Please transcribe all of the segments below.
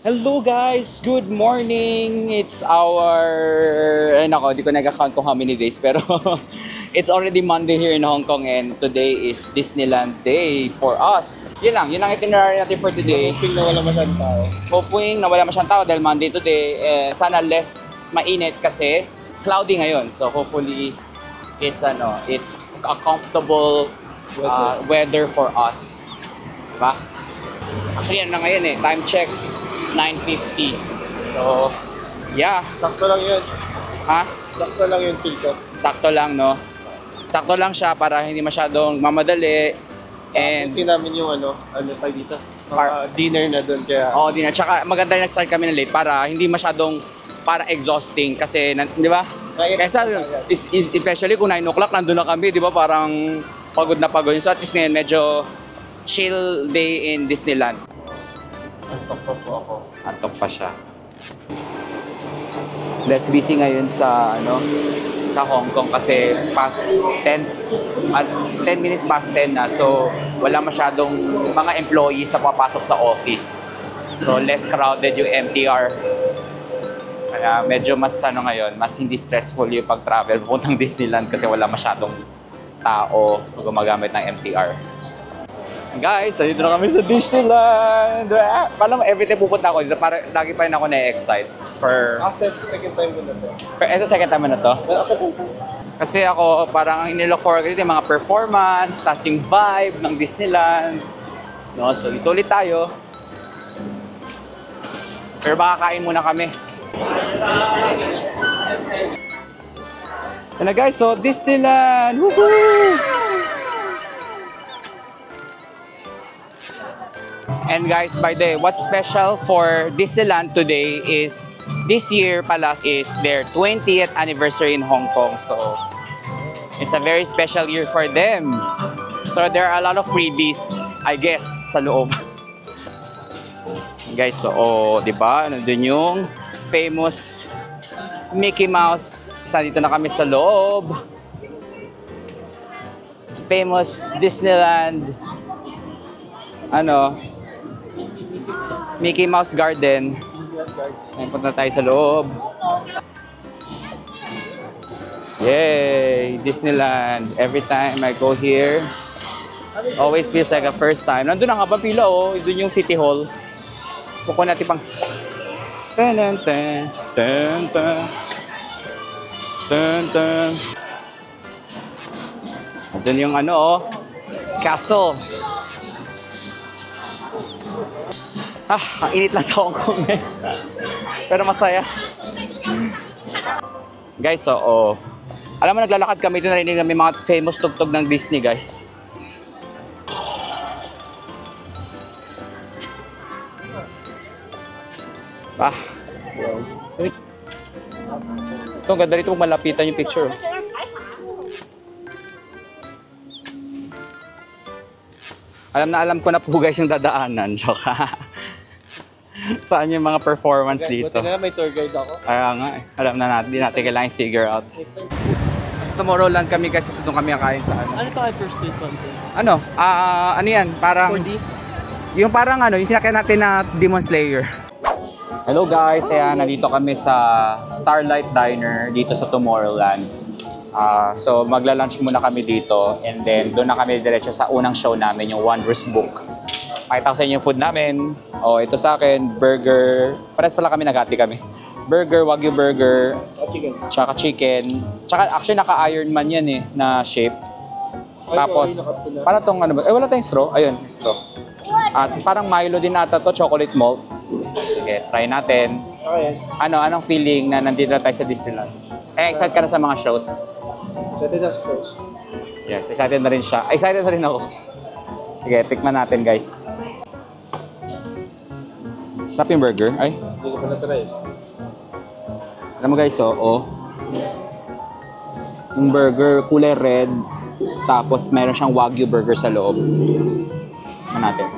Hello guys! Good morning! It's our... Ay nako, di ko nag-account kung how many days pero it's already Monday here in Hong Kong and today is Disneyland Day for us. Yun lang, yun ang itinerary natin for today. Hoping na wala masyadong tao. Hoping na wala masyadong tao dahil Monday today. Sana less mainit kasi cloudy ngayon. So hopefully it's a comfortable weather for us. Diba? Actually, ano na ngayon time check. 9:50. So, yeah. Sakto lang yun. Ha? Sakto lang yun, feel ko. Sakto lang, no? Sakto lang siya para hindi masyadong mamadali. And, Hindi namin yung ano tayo dito. Dinner na doon kaya. oh, di na. Tsaka maganda na start kami na late para hindi masyadong exhausting kasi, di ba? Kaysa, especially kung 9 o'clock, nandun na kami, di ba? Parang pagod na pagod. So, at least ngayon, medyo chill day in Disneyland. Antok po ako. Antok pa siya. Less busy ngayon sa sa Hong Kong kasi past 10 minutes past 10 na. So wala masyadong mga employees na papasok sa office. So less crowded yung MTR. Kaya medyo mas ngayon, mas hindi stressful yung pag-travel puntang Disneyland kasi wala masyadong tao gumagamit ng MTR. Guys, nandito na kami sa Disneyland! Paano every time pupunta ako dito, para lagi pa rin ako na-excite. Second time ko na to. Ito second time na to? Kasi ako parang inilook forward dito yung mga performance, tas yung vibe ng Disneyland. No, so dito ulit tayo. Pero baka kain muna kami. Yan na guys, so Disneyland! Woohoo! And guys, by the way, what's special for Disneyland today is this year pala is their 20th anniversary in Hong Kong. So it's a very special year for them. So there are a lot of freebies, I guess, sa loob. Guys, so di ba? Nandun yung famous Mickey Mouse. Dito na kami sa loob. Famous Disneyland Mickey Mouse Garden. Ayun, punta tayo sa loob. Yay! Disneyland. Every time I go here, always feels like a first time. Nandun na nga ba pila Doon yung City Hall. Puko natin pang... Tan tan tan tan tan tan. Nandun yung castle. Ang init lang sa Hong Kong pero masaya. Guys, so alam mo, naglalakad kami dito, narinig namin mga famous tugtog ng Disney, guys. Ito, ang ganda rito kung malapitan yung picture. Alam ko na po guys yung dadaanan. Saan yung mga performance dito? Buti na may tour guide ako. Kaya nga, alam na natin, di natin kailangan figure out. So Tomorrowland kami guys, kasi doon kami kakain sa Ano to ay first date content? Ano yan? Parang... 4D? Yung parang yung sinakyan natin na Demon Slayer. Hello guys, ayan, nandito kami sa Starlight Diner dito sa Tomorrowland. So magla-lunch muna kami dito and then doon na kami diretso sa unang show namin, yung Wondrous Book. Pakita ko sa inyo yung food namin. Ito sa akin, burger. Pares pala kami, naghati kami. Burger, Wagyu burger. Chicken. Tsaka chicken. Tsaka actually naka-Ironman yan na shape. Tapos, para tong ba? Wala tayong straw. Ayun, straw. At parang Milo din ata to, chocolate malt. Sige, try natin. Okay. Anong feeling na nandito na tayo sa Disneyland? Excited ka na sa mga shows? Excited na sa shows. Yes, excited na rin siya. Excited na rin ako. Sige, tikman natin guys. Sarap yung burger. Ay. Hindi ko pa na-try. Alam mo guys, yung burger kulay red. Tapos meron siyang Wagyu burger sa loob. Tikman natin.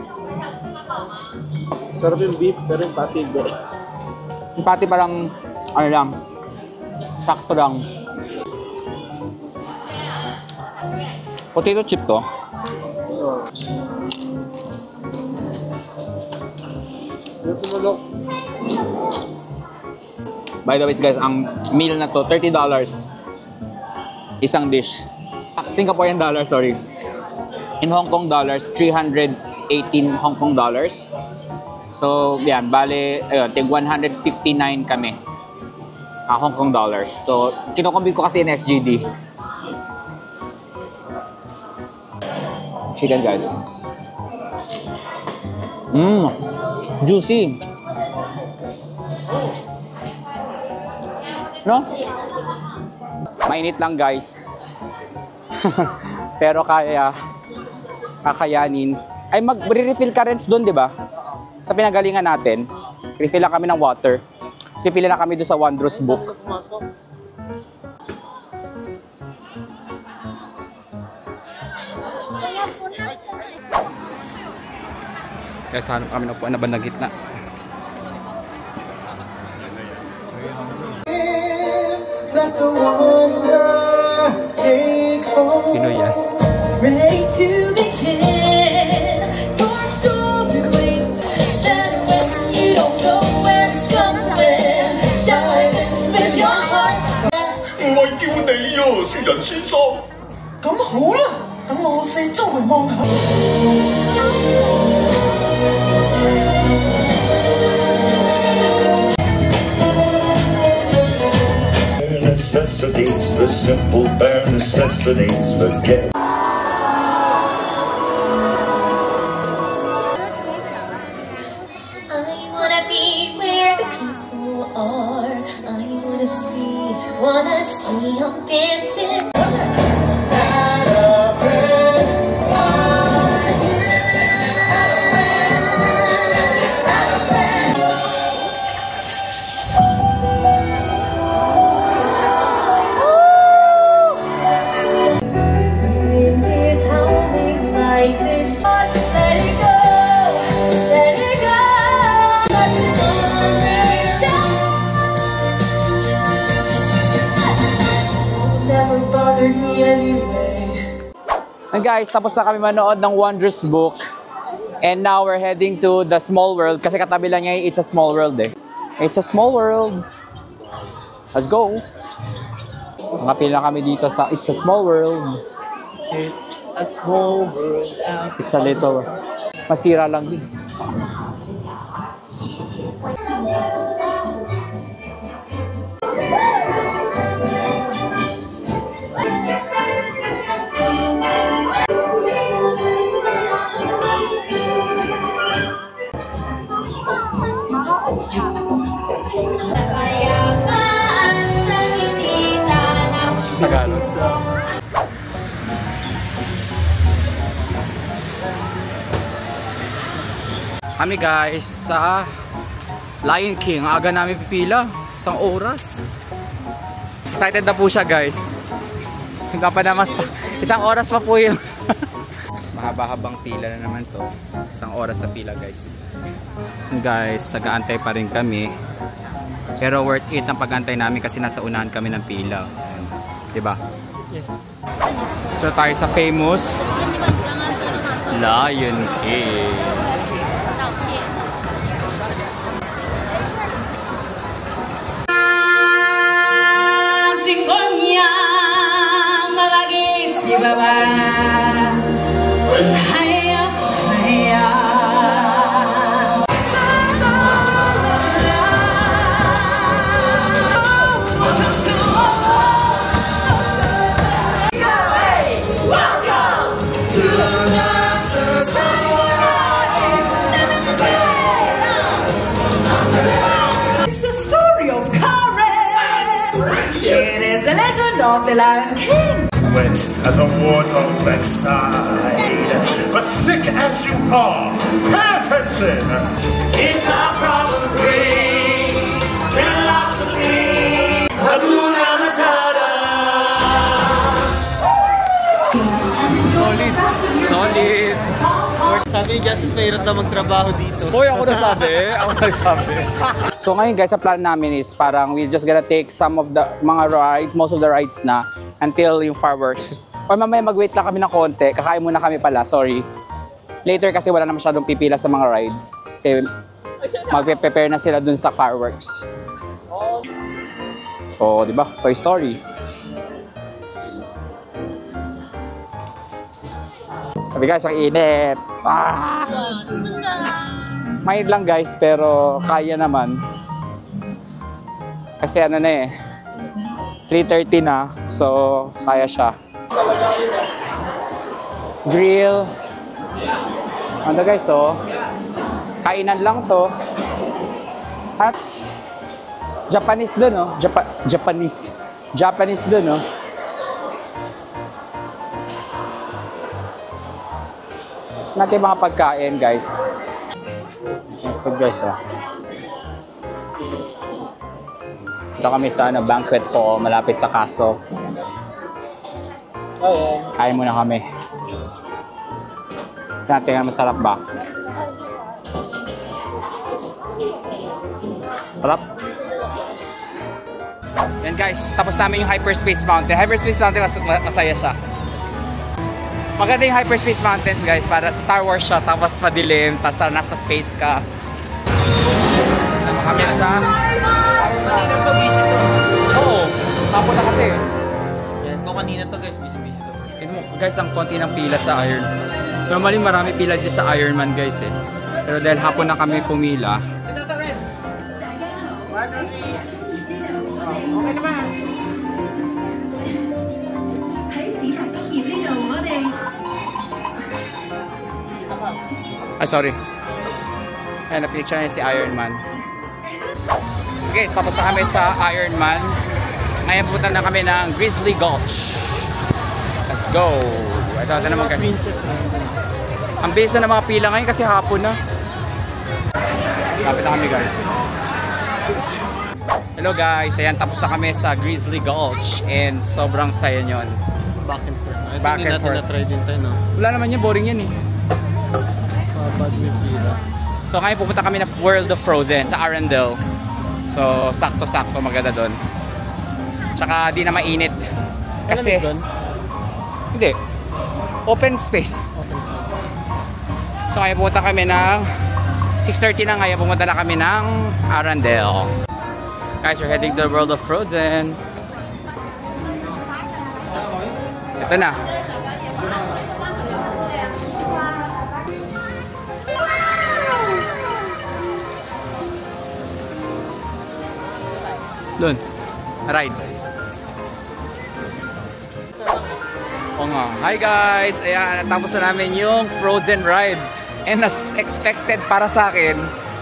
Sarap yung beef, pero yung patty hindi. Yung patty parang, sakto lang. Potato chip to. Yung tumulok. By the way guys, ang meal na to, $30. Isang dish. Singaporean dollars, sorry. In Hong Kong dollars, 318 Hong Kong dollars. So, yan, bale, ayun, tig 159 kami. Hong Kong dollars. So, kinocombine ko kasi in SGD. Chicken, guys. Juicy. No? Mainit lang, guys. Pero kakayanin. Ay, mag-refill ka rin doon, di ba? Sa pinagalingan natin, refill lang kami ng water. Pipili na kami doon sa Wondrous Book. Kaya sana kami na po na bandang gitna. Pinoy yan. Ready to begin your story waits. Stand when you don't know where it's going. Dive in with your heart. 唔係叫你啊，雪人先生。咁好啦，等我四周圍望下。Necessities, the simple bare necessities, forget. I wanna be where the people are. I wanna see them dancing. And guys, tapos na kami manood ng Wondrous Book. And now we're heading to the Small World. Kasi katabi lang niya, It's a Small World eh. It's a Small World. Let's go. Nakapila kami dito sa It's a Small World. It's a small world out. It's a little. Masira lang din. Tagalog. Kami guys sa Lion King. Aga namin pipila. Isang oras. Excited na po siya guys. Hanggang pa naman isang oras pa po yung mas mahaba-habang pila na naman to. Isang oras na pila guys. Guys, nag-aantay pa rin kami. Pero worth it ang pag-antay namin kasi nasa unahan kami ng pila. Diba? Yes. Ito tayo sa famous Lion King. Of the Lion King. Wet as a warthog's backside, but thick as you are, pay attention. It's our problem-free philosophy. Hakuna Matata. Solid. Solid. Sabi ni Justice, mahirap na magtrabaho dito. Hoy, ako nasabi. Ako nasabi. So ngayon guys, sa plan namin is parang we're just gonna take some of the mga rides, most of the rides na until yung fireworks. Or mamaya mag-wait lang kami ng konti. Kakain muna kami pala, sorry. Later kasi wala na masyadong pipila sa mga rides. Kasi magpe-prepare na sila dun sa fireworks. Oh, di ba? Toy Story. Sabi guys, ang init. Ah! Mahirap lang guys, pero kaya naman. Kasi ano na eh, 3:30 na, so kaya siya. Grill. Ano guys, oh. Kainan lang to. At Japanese dun, oh. Japanese dun, oh. Natin mga pagkain, guys. Food, guys, oh. Ito kami sa banquet po, malapit sa Kaso. Kain muna kami. Tingnan, masarap ba? Sarap. Yan guys, tapos namin yung Hyperspace Mountain. Hyperspace Mountain, masaya siya. Maganda yung Hyperspace Mountains guys, para Star Wars siya, tapos madilim, tapos nasa space ka. Kami na sa... Oo, hapon na kasi. Yan, kung kanina to guys, busy to. Guys, ang konti ng pila sa Iron. Normally marami pila dyan sa Ironman guys eh. Pero dahil hapon na kami pumila. Ay, sorry. Ayan, na-picture niya si Ironman. Okay, tapos na kami sa Ironman. Ngayon punta na kami ng Grizzly Gulch. Let's go! Ito naman guys. Ang bilis na ng mga pila ngayon kasi hapon na. Lapit na kami guys. Hello guys, ayan tapos na kami sa Grizzly Gulch and sobrang saya nyon. Back and forth. Back and forth. Na-try din tayo, no? Wala naman yan, boring yan eh. Bad with pila. So ngayon pupunta kami na World of Frozen sa Arendelle. So sakto-sakto maganda doon. Tsaka di na mainit. Kasi hindi. Open space. So ngayon pupunta kami ng 6:30 na ngayon, pumunta na kami ng Arendelle. Guys, we're heading to the World of Frozen. Ito na. Doon. Rides. O nga. Hi guys! Ayan, natapos na namin yung Frozen ride. And as expected para sa akin,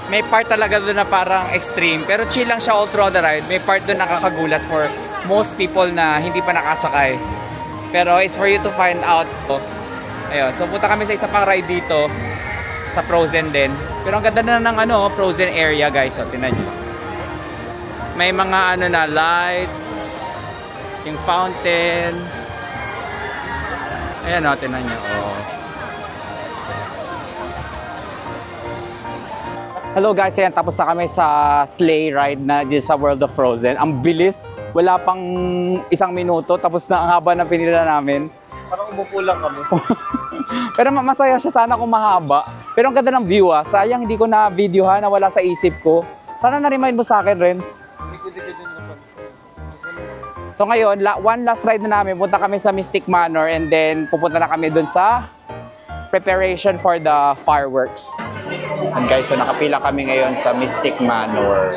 may part talaga doon na parang extreme. Pero chill lang siya all throughout the ride. May part doon nakakagulat for most people na hindi pa nakasakay. Pero it's for you to find out. Ayun. So punta kami sa isa pang ride dito. Sa Frozen din. Pero ang ganda na ng Frozen area guys. So tingnan nyo. May mga na lights. Yung fountain. Ayan o, tingnan nyo. Oh. Hello guys, ayan, tapos na kami sa sleigh ride na dito sa World of Frozen. Ang bilis, wala pang 1 minuto, tapos na ang haba ng pinila namin. Parang umupo lang kami. Pero masaya siya, sana kung mahaba. Pero ang ganda ng view ah, sayang hindi ko na video ha, nawala sa isip ko. Sana na-remind mo sa akin, Renz. So ngayon, one last ride na namin, punta kami sa Mystic Manor and then pupunta na kami dun sa preparation for the fireworks. And guys, so nakapila kami ngayon sa Mystic Manor.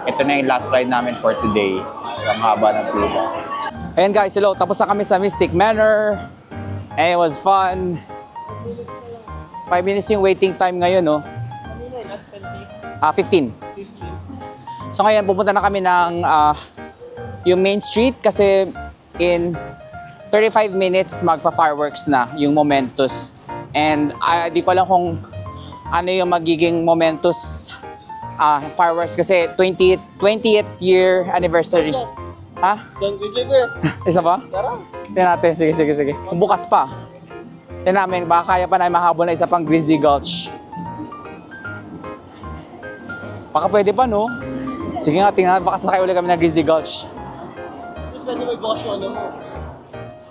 Ito na yung last ride namin for today. Ang haba ng pila. Ayan guys, hello. Tapos na kami sa Mystic Manor. And it was fun. 5 minutes yung waiting time ngayon, no? 15. So ngayon, pupunta na kami ng yung main street kasi in 35 minutes magpa-fireworks na yung Momentus. And di ko alam kung ano yung magiging Momentus fireworks kasi 20th year anniversary. Ha? Don't deliver. Isa pa? Tara. Tingnan natin. Sige. Bukas pa. Tingnan namin. Baka kaya pa na mahabol na isa pang Grizzly Gulch. Baka pwede pa, no? Sige nga, tingnan. Baka sasakay ulit kami ng Grizzly Gulch. Pwede may boss mo,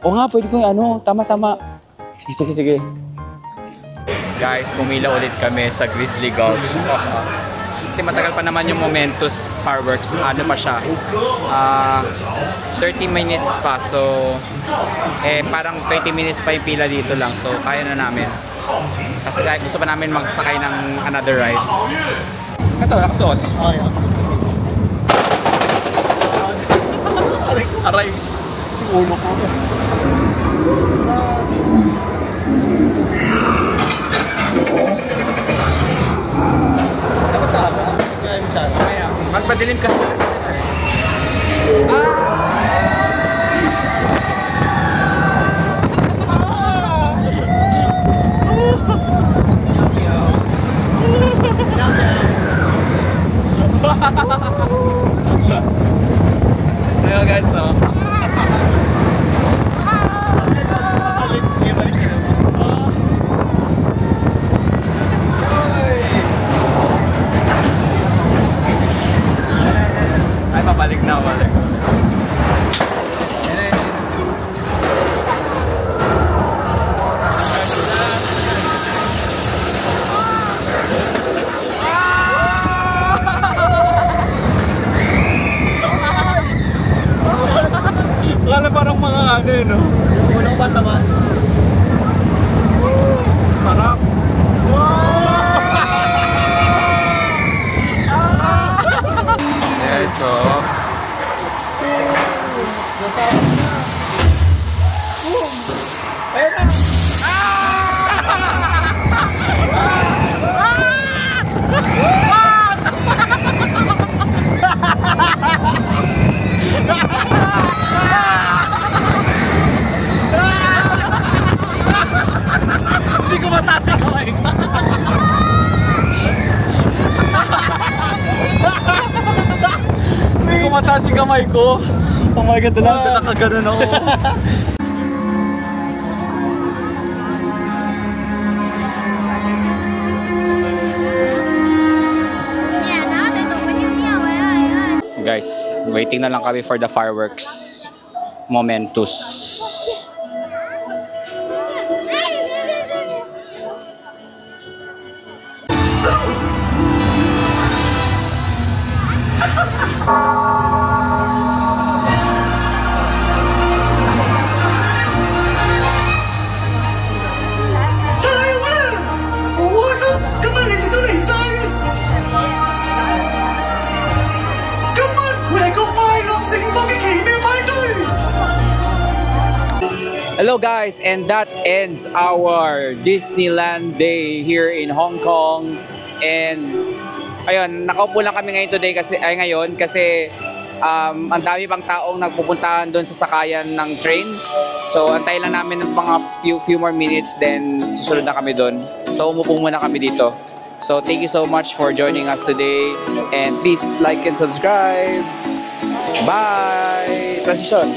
Oo nga, pwede ko yung Tama. Sige. Guys, pumila ulit kami sa Grizzly Gulch. kasi matagal pa naman yung Momentus fireworks. Ano pa siya? 30 minutes pa. So, parang 20 minutes pa yung pila dito lang. So, kaya na namin. Kasi gusto pa namin magsakay ng another ride. Ito, nakasuot. Okay. Aray. Ulo ko. Dapat sa ako? Kaya masyado. Kaya, magpadilim ka. Ayo guys, no? Ay, pabalik na, balik. Akala parang mga ano yun, no? Unang patama. Sarap. Yes, so... Ayun na! Hindi ko mataas yung kamay ko. Hindi ko mataas yung kamay ko. Oh my God, nakaganon ako. Guys, waiting na lang kami for the fireworks. Momentus. Hello guys, and that ends our Disneyland day here in Hong Kong. And ayun, nakaupo lang kami ngayon kasi ang dami pang taong nagpupuntahan doon sa sakayan ng train. So antay lang namin ng mga few more minutes, then susunod na kami doon. So umupo muna kami dito. So thank you so much for joining us today, and please like and subscribe. Bye! Transition!